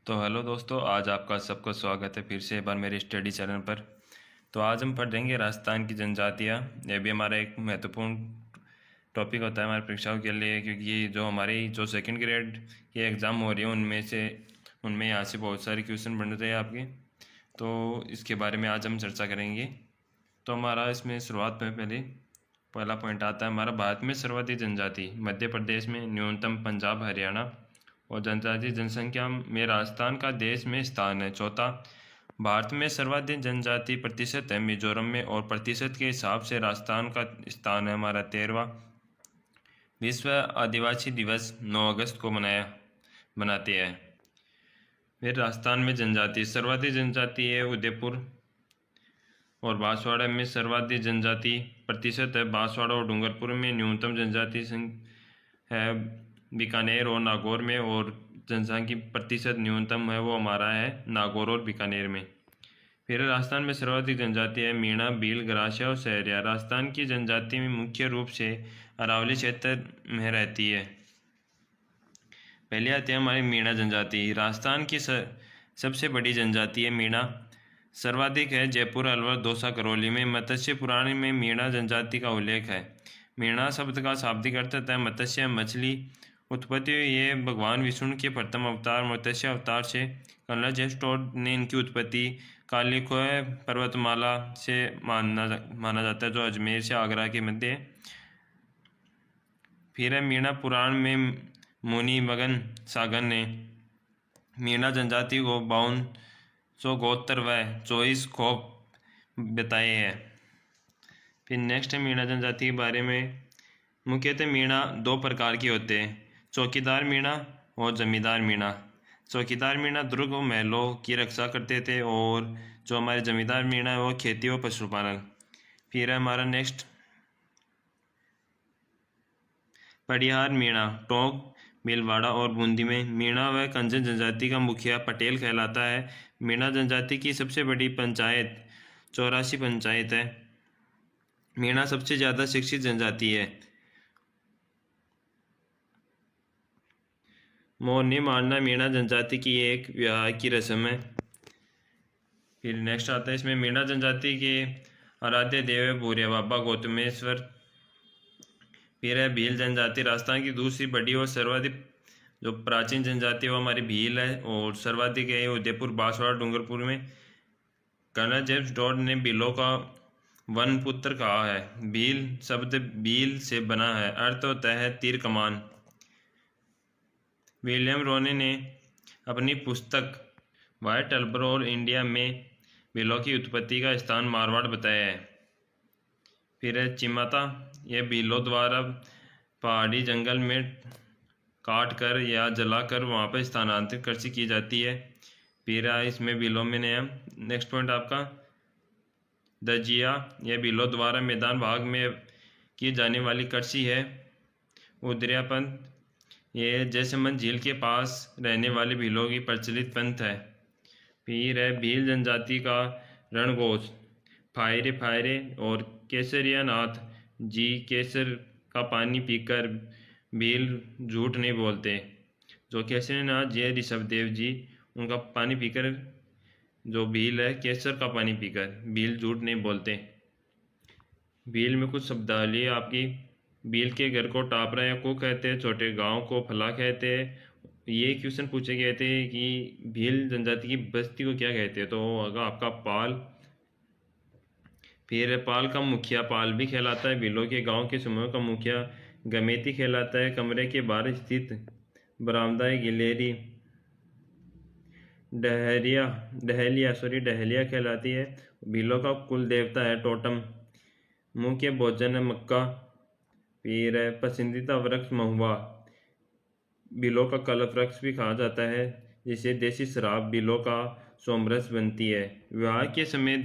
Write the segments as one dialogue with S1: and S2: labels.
S1: तो हेलो दोस्तों, आज आपका सबका स्वागत है फिर से एक बार मेरे स्टडी चैनल पर। तो आज हम पढ़ेंगे राजस्थान की जनजातियाँ। ये भी हमारा एक महत्वपूर्ण टॉपिक होता है हमारी परीक्षाओं के लिए, क्योंकि जो हमारी जो सेकंड ग्रेड के एग्ज़ाम हो रही है उनमें यहाँ से बहुत सारे क्वेश्चन बन रहे हैं आपके। तो इसके बारे में आज हम चर्चा करेंगे। तो हमारा इसमें शुरुआत में पहला पॉइंट आता है हमारा, भारत में सर्वाधिक जनजाति मध्य प्रदेश में, न्यूनतम पंजाब हरियाणा, और जनजातीय जनसंख्या में राजस्थान का देश में स्थान है चौथा। भारत में सर्वाधिक जनजाति प्रतिशत है मिजोरम में, और प्रतिशत के हिसाब से राजस्थान का स्थान है हमारा 13वां। विश्व आदिवासी दिवस 9 अगस्त को मनाते हैं। फिर राजस्थान में जनजाति सर्वाधिक जनजाति है उदयपुर और बांसवाड़ा में सर्वाधिक जनजाति प्रतिशत है बांसवाड़ा और डूंगरपुर में। न्यूनतम जनजाति है बीकानेर और नागौर में, और जनसंख्या प्रतिशत न्यूनतम है वो हमारा है नागौर और बीकानेर में। फिर राजस्थान में सर्वाधिक जनजाति है मीणा, भील, गरासिया और सहरिया। राजस्थान की जनजाति में मुख्य रूप से अरावली क्षेत्र में रहती है। पहले आते हैं हमारी मीणा जनजाति। राजस्थान की सबसे बड़ी जनजाति है मीणा, सर्वाधिक है जयपुर, अलवर, दौसा, करौली में। मत्स्य पुराण में मीणा जनजाति का उल्लेख है। मीणा शब्द का शाब्दिक अर्थ होता है मत्स्य, मछली। उत्पत्ति ये भगवान विष्णु के प्रथम अवतार मत्स्य अवतार से कर्नल जेम्स टॉड ने इनकी उत्पत्ति कालीखोह पर्वतमाला से माना जाता है, जो अजमेर से आगरा के मध्य है। फिर है मीणा पुराण में मुनि मगन सागर ने मीणा जनजाति को 52 गोत्र व 24 खोप बताए हैं। फिर नेक्स्ट है मीणा जनजाति के बारे में। मुख्यतः मीणा दो प्रकार के होते हैं, चौकीदार मीणा और जमींदार मीणा। चौकीदार मीणा दुर्ग और महलों की रक्षा करते थे, और जो हमारे जमींदार मीणा है वो खेती और पशुपालन। फिर है हमारा नेक्स्ट पड़ियार मीणा टोंक, भीलवाड़ा और बूंदी में। मीणा व कंजन जनजाति का मुखिया पटेल कहलाता है। मीणा जनजाति की सबसे बड़ी पंचायत 84 पंचायत है। मीणा सबसे ज़्यादा शिक्षित जनजाति है। मोरनी मारना मीणा जनजाति की एक विवाह की रस्म है। फिर नेक्स्ट आता है इसमें मीणा जनजाति के आराध्य देव है भूरिया बाबा गौतमेश्वर। फिर है भील जनजाति, राजस्थान की दूसरी बड़ी और सर्वाधिक जो प्राचीन जनजाति है वो हमारी भील है, और सर्वाधिक है उदयपुर, बांसवाड़ा, डूंगरपुर में। कर्नल जेम्स टॉड ने भीलों का वन पुत्र कहा है। भील शब्द भील से बना है, अर्थ होता है तीर कमान। विलियम रोने ने अपनी पुस्तक वाइट अल्बर और इंडिया में भीलों की उत्पत्ति का स्थान मारवाड़ बताया है। फिर है चिमाता, यह भीलों द्वारा पहाड़ी जंगल में काट कर या जलाकर वहाँ पर स्थानांतरित कृषि की जाती है। फिर इसमें भीलों में नया नेक्स्ट पॉइंट आपका दजिया, यह भीलों द्वारा मैदान भाग में की जाने वाली कृषि है। उदरियापंथ, ये जयसमंद झील के पास रहने वाले भीलों की प्रचलित पंथ है। फिर है भील जनजाति का रणघोष फायरे फायरे और केसरिया नाथ जी, केसर का पानी पीकर भील झूठ नहीं बोलते। जो केसरीनाथ जी है ऋषभदेव जी, उनका पानी पीकर जो भील है केसर का पानी पीकर भील झूठ नहीं बोलते। भील में कुछ शब्दावली आपकी। भील के घर को टापरा या को कहते हैं, छोटे गांव को फला कहते हैं। ये क्वेश्चन पूछे गए थे कि भील जनजाति की बस्ती को क्या कहते हैं, तो होगा आपका पाल। फिर पाल का मुखिया पाल भी कहलाता है। भीलों के गांव के समूह का मुखिया गमेती कहलाता है। कमरे के बाहर स्थित बरामदा गिलेरी डहलिया कहलाती है। भीलों का कुल देवता है टोटम। मुख्य भोजन है मक्का। फिर है पसंदीदा वृक्ष महुआ। भीलों का कलफ वृक्ष भी कहा जाता है, जिसे देसी शराब भीलों का सोमरस बनती है। विवाह के समय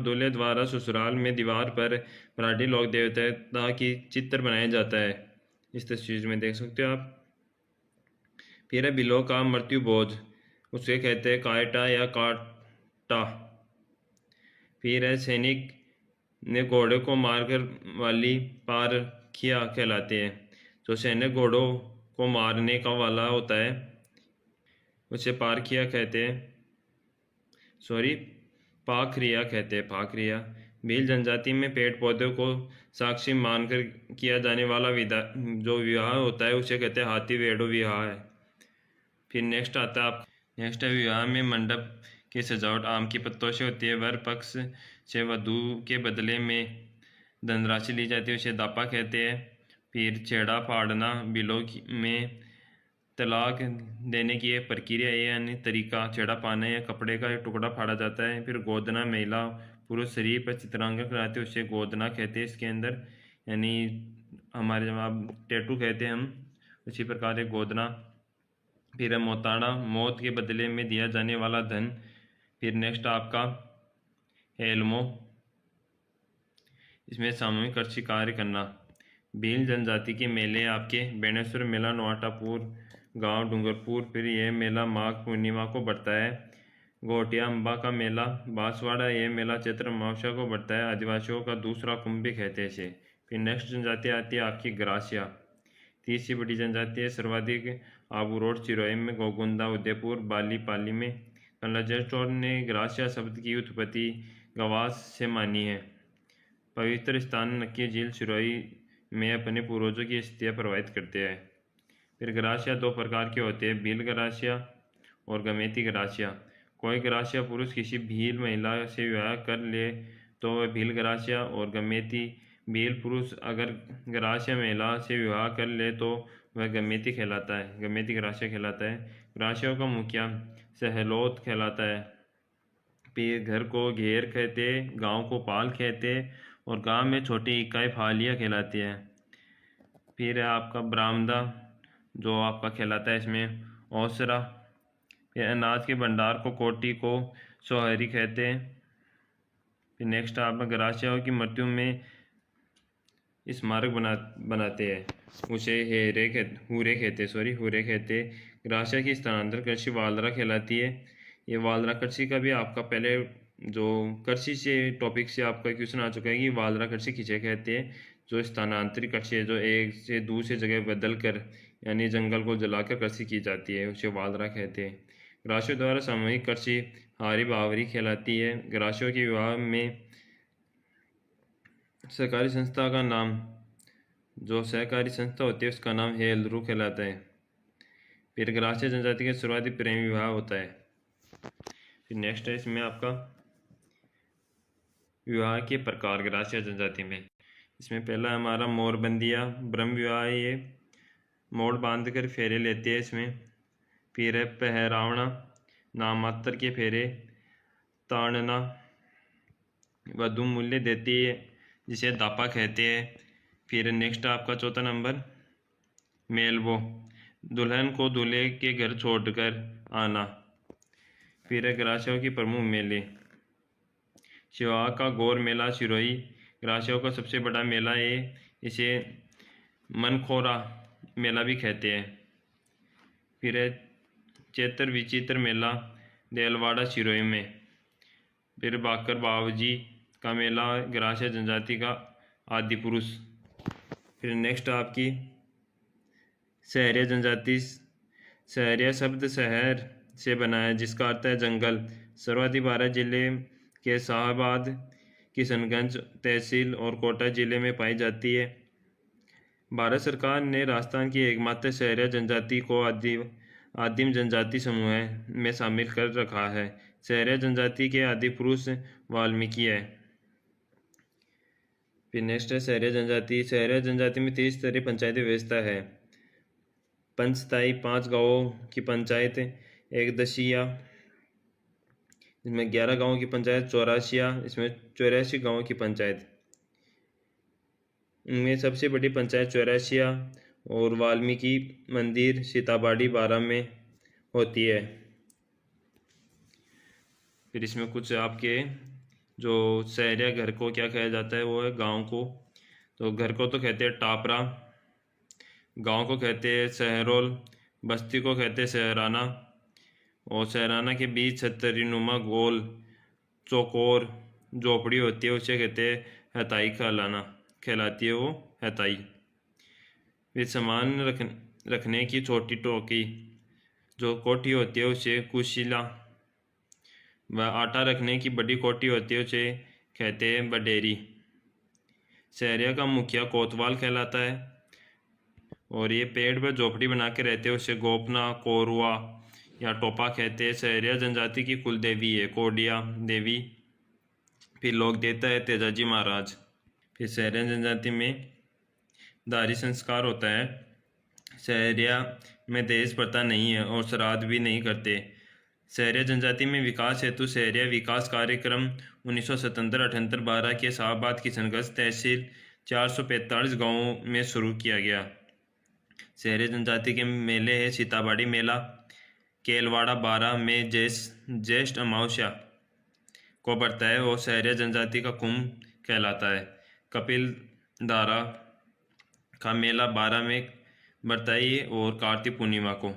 S1: दूल्हे द्वारा ससुराल में दीवार पर मराठी लोक देवता की चित्र बनाया जाता है। इस तस्वीर में देख सकते हो आप। फिर है भीलों का मृत्यु भोज, उसे कहते हैं कायटा या काटा। फिर है सैनिक ने घोड़े को मारकर वाली पारखिया कहलाते हैं। जो सैनिक घोड़ों को मारने का वाला होता है उसे पारखिया कहते हैं, सॉरी पाखरिया कहते हैं, पाखरिया। भील जनजाति में पेड़ पौधों को साक्षी मानकर किया जाने वाला जो विवाह होता है उसे कहते हैं हाथी वेड़ो विवाह है। फिर नेक्स्ट आता है नेक्स्ट है विवाह में मंडप की सजावट आम की पत्तों से होती है। वर पक्ष से वधू के बदले में धनराशि ली जाती है, उसे दापा कहते हैं। फिर छेड़ा फाड़ना, बिलों में तलाक देने की एक प्रक्रिया है, यानी तरीका। छेड़ा पाने या कपड़े का एक टुकड़ा फाड़ा जाता है। फिर गोदना, महिला पुरुष शरीर पर चित्रांकन कराते हैं उसे गोदना कहते हैं। इसके अंदर यानी हमारे जवाब टैटू कहते हैं हम, उसी प्रकार एक गोदना। फिर है मोताड़ा, मौत के बदले में दिया जाने वाला धन। फिर नेक्स्ट आपका हेलमो, इसमें सामूहिक कृषि कार्य करना। भील जनजाति के मेले आपके बेणेश्वर मेला नोआटापुर गांव डूंगरपुर। फिर यह मेला माघ पूर्णिमा को बढ़ता है। गोटिया अम्बा का मेला बांसवाड़ा, यह मेला चैत्र अमावस्या को बढ़ता है। आदिवासियों का दूसरा कुंभ भी कहते हैं इसे। फिर नेक्स्ट जनजाति आती है आपकी ग्रासिया, तीसरी बड़ी जनजाति है। सर्वाधिक आबू रोड चिरोई में, गोगुंदा उदयपुर, बाली पाली में। कलजस्टोर ने ग्रासिया शब्द की उत्पत्ति गवास से मानी है। पवित्र स्थान नक्की झील सिरोही में अपने पूर्वजों की अस्थियां प्रवाहित करते हैं। फिर ग्रासिया दो प्रकार के होते हैं, भील ग्रासिया और गमेती ग्रासिया। कोई ग्रासिया पुरुष किसी भील महिला से विवाह कर ले तो वह भील ग्रासिया, और गमेती भील पुरुष अगर ग्रासिया महिला से विवाह कर ले तो वह गमेती कहलाता है, गमेती ग्रासिया कहलाता है। ग्रासियाओं का मुखिया सहलोत कहलाता है। फिर घर को घेर कहते, गांव को पाल कहते, और गांव में छोटी इकाई फालिया कहलाती है। फिर है आपका बरामदा जो आपका कहलाता है इसमें औसरा। फिर अनाज के भंडार को कोटी को सोहरी कहते हैं। फिर नेक्स्ट आप ग्रासियाओं की मृत्यु में स्मारक बनाते हैं, उसे हूरे कहते। ग्रासिया की स्थानांतरण कृषि वालरा कहलाती है। ये वालरा कृषि का भी आपका पहले जो कृषि से टॉपिक से आपका क्वेश्चन आ चुका है कि वालरा कृषि किसे कहते हैं। जो स्थानांतरित कृषि है, जो एक से दूसरी जगह बदल कर यानी जंगल को जलाकर कृषि की जाती है, उसे वालरा कहते हैं। ग्रासियों द्वारा सामूहिक कृषि हारी बावरी कहलाती है। ग्रासियों के विवाह में सहकारी संस्था का नाम, जो सहकारी संस्था होती है उसका नाम हेलरू कहलाता है। फिर ग्रासिया जनजाति के शुरुआती प्रेम विवाह होता है। फिर नेक्स्ट है इसमें आपका विवाह के प्रकार ग्रासिया जनजाति में। इसमें पहला हमारा मोरबंदिया ब्रह्म विवाह है, ये मोड़ बांध कर फेरे लेते हैं इसमें। फिर है पहरावना, नाम मात्र के फेरे। ताड़ना, वधु मूल्य देती है जिसे दापा कहते हैं। फिर नेक्स्ट आपका चौथा नंबर मेलबो, दुल्हन को दूल्हे के घर छोड़कर आना। फिर है ग्रासियों की प्रमुख मेले। शिवा का गौर मेला सिरोही ग्रासियों का सबसे बड़ा मेला है, इसे मनखोरा मेला भी कहते हैं। फिर है चैत्र विचित्र मेला देलवाड़ा सिरोही में। फिर बाकर बावजी का मेला ग्रासिया जनजाति का आदि पुरुष। फिर नेक्स्ट आपकी सहरिया जनजाति। सहरिया शब्द शहर से बना है जिसका अर्थ है जंगल। सर्वाधिक 12 जिले के शाहबाद, किशनगंज तहसील और कोटा जिले में पाई जाती है। भारत सरकार ने राजस्थान की एकमात्र सहरिया जनजाति को आदिम जनजाति समूह में शामिल कर रखा है। सहरिया जनजाति के आदि पुरुष वाल्मीकि है। फिर नेक्स्ट है सहरिया जनजाति। सहरिया जनजाति में 30 स्तरीय पंचायती व्यवस्था है। पंचताई 5 गांवों की पंचायत, एक दशिया इसमें 11 गांवों की पंचायत, चौरासिया इसमें 84 गांवों की पंचायत। इनमें सबसे बड़ी पंचायत चौरासिया और वाल्मीकि मंदिर सीताबाड़ी 12 में होती है। फिर इसमें कुछ आपके जो सहरिया घर को क्या कहा जाता है वो है गांव को। तो घर को तो कहते हैं टापरा, गांव को कहते हैं सहरोल, बस्ती को कहते हैं सहराना, और सहराना के बीच छतरीनुमा गोल चौकोर झोपड़ी होती है उसे कहते हैं हताई कहलाती है वो हताई। फिर रखने की छोटी टोकरी जो कोठी होती है उसे कुशीला, व आटा रखने की बड़ी कोठी होती है उसे कहते हैं बडेरी। सहरिया का मुखिया कोतवाल कहलाता है, और ये पेड़ पर झोपड़ी बना के रहते हैं उसे गोपना, कोरुआ या टोपा कहते हैं। सहरिया जनजाति की कुल देवी है कोडिया देवी। फिर लोक देवता है तेजाजी महाराज। फिर सहरिया जनजाति में दारी संस्कार होता है। सहरिया में दहेज प्रथा नहीं है और श्राद्ध भी नहीं करते। सहरिया जनजाति में विकास हेतु सहरिया विकास कार्यक्रम 1977-78-12 के शाहबाद किशनगंज तहसील 445 गांवों में शुरू किया गया। सहरिया जनजाति के मेले हैं सीताबाड़ी मेला, केलवाड़ा 12 में ज्येष्ठ अमावस्या को बढ़ता है और सहरिया जनजाति का कुंभ कहलाता है। कपिल धारा का मेला 12 में बढ़ता है और कार्तिक पूर्णिमा को।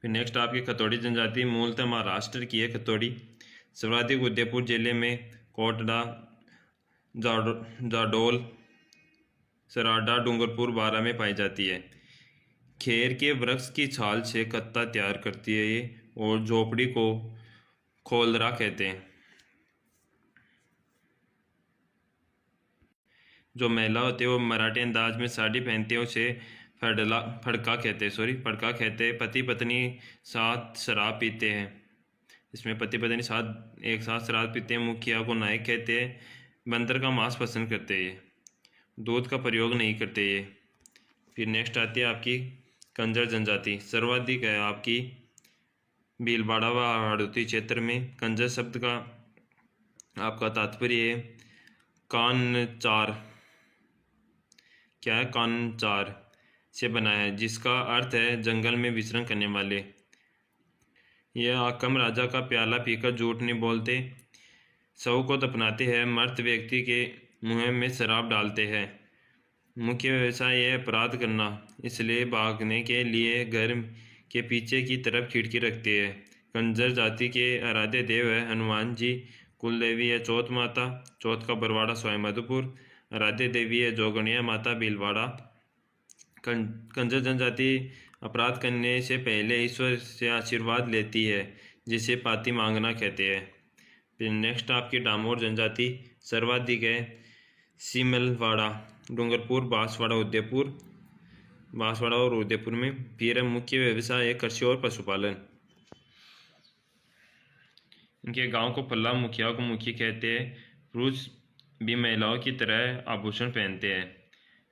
S1: फिर नेक्स्ट आपकी खतौड़ी जनजाति मूलतः महाराष्ट्र की है। खतौड़ी सर्वाधिक उदयपुर जिले में कोटड़ा, जाडोल, सराडा, डूंगरपुर, बारा में पाई जाती है। खेर के वृक्ष की छाल से कत्ता तैयार करती है ये, और झोपड़ी को खोलरा कहते हैं। जो महिला होती है वो मराठी अंदाज में साड़ी पहनती है उसे फड़का कहते हैं। पति पत्नी साथ शराब पीते हैं। इसमें पति पत्नी साथ एक साथ शराब पीते हैं। मुखिया को नायक कहते हैं। बंदर का मांस पसंद करते हैं। दूध का प्रयोग नहीं करते ये। फिर नेक्स्ट आती है आपकी कंजर जनजाति। सर्वाधिक है आपकी भीलवाड़ा व हाड़ौती क्षेत्र में। कंजर शब्द का आपका तात्पर्य है कानचार। क्या है? कानचार से बना है, जिसका अर्थ है जंगल में विचरण करने वाले। यह आकम राजा का प्याला पीकर झूठ नहीं बोलते, शव को दफनाते हैं, मृत व्यक्ति के मुंह में शराब डालते हैं। मुख्य व्यवसाय है अपराध करना, इसलिए भागने के लिए घर के पीछे की तरफ खिड़की रखते हैं। कंजर जाति के आराध्य देव है हनुमान जी। कुल देवी है चौथ माता। चौथ का बरवाड़ा स्वामी मधुपुर। आराध्य देवी है जोगणिया माता भीलवाड़ा। कंजर जनजाति अपराध करने से पहले ईश्वर से आशीर्वाद लेती है, जिसे पाती मांगना कहते हैं। फिर नेक्स्ट आपकी डामोर जनजाति सर्वाधिक है सिमलवाड़ा, डूंगरपुर, बांसवाड़ा और उदयपुर में। फिर मुख्य व्यवसाय है कृषि और पशुपालन। इनके गांव को पल्ला मुखिया को मुखी कहते हैं। पुरुष भी महिलाओं की तरह आभूषण पहनते हैं।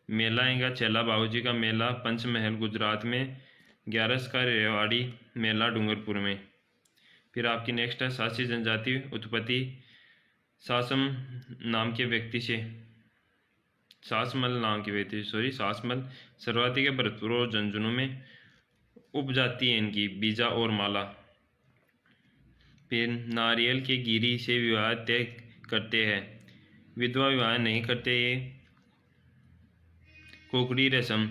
S1: मेला इनका चेला बाबूजी का मेला पंचमहल गुजरात में। 11 का रेवाड़ी मेला डूंगरपुर में। फिर आपकी नेक्स्ट है सासी जनजाति। उत्पत्ति सासमल नाम के व्यक्ति से सासमल सर्वाधिक है भरतपुर और झुंझुनू में। उपजाति है इनकी बीजा और माला। फिर नारियल के गिरी से विवाह तय करते हैं, विधवा विवाह नहीं करते ये। कुकड़ी रस्म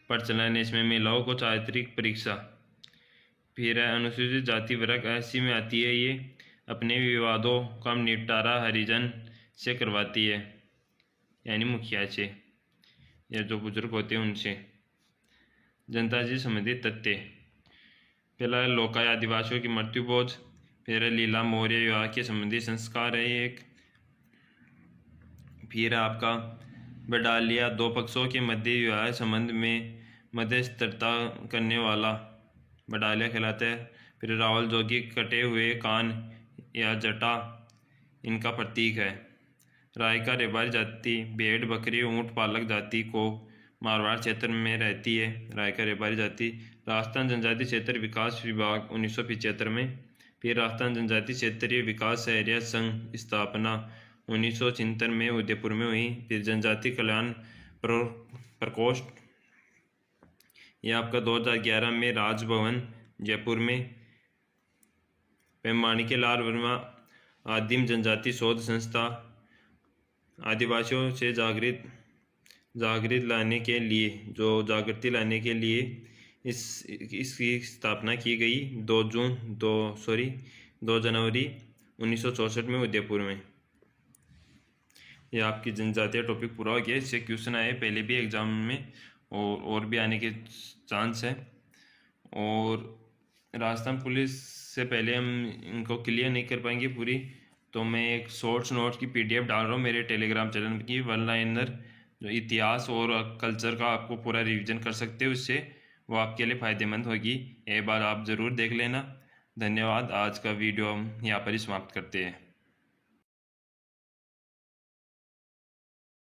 S1: प्रचलन है, इसमें महिलाओं को चारित्रिक परीक्षा। फिर अनुसूचित जाति वर्ग ऐसी में आती है, ये अपने विवादों का निपटारा हरिजन से करवाती है, यानी मुखिया से या जो बुजुर्ग होते हैं उनसे। जनता से संबंधित तथ्य। पहला लोकाय आदिवासियों की मृत्यु बोझ। फिर लीला मौर्य विवाह के संबंधी संस्कार है एक। फिर आपका बडालिया दो पक्षों के मध्य विवाह संबंध में मध्यस्थता करने वाला बडालिया कहलाता है। फिर रावल जोगी कटे हुए कान या जटा इनका प्रतीक है। रायका रेबारी जाति भेड़ बकरी ऊंट पालक जाति को मारवाड़ क्षेत्र में रहती है। रायका रेबारी जाति। राजस्थान जनजाति क्षेत्र विकास विभाग 1975 में। फिर राजस्थान जनजाति क्षेत्रीय विकास सहरिया संघ स्थापना 1976 में उदयपुर में हुई। फिर जनजाति कल्याण प्रकोष्ठ यह आपका 2011 में राजभवन जयपुर में। माणिक्यलाल वर्मा आदिम जनजाति शोध संस्था आदिवासियों से जागृति लाने के लिए इसकी स्थापना की गई 2 जनवरी 1964 में उदयपुर में। यह आपकी जनजातीय टॉपिक पूरा हो गया। इससे क्वेश्चन आए पहले भी एग्जाम में, और भी आने के चांस है। और राजस्थान पुलिस से पहले हम इनको क्लियर नहीं कर पाएंगे पूरी, तो मैं एक शॉर्ट्स नोट्स की PDF डाल रहा हूँ मेरे टेलीग्राम चैनल की, वन लाइनर, जो इतिहास और कल्चर का आपको पूरा रिवीजन कर सकते हो। उससे वो आपके लिए फ़ायदेमंद होगी। एक बार आप ज़रूर देख लेना। धन्यवाद। आज का वीडियो हम यहाँ पर ही समाप्त करते हैं।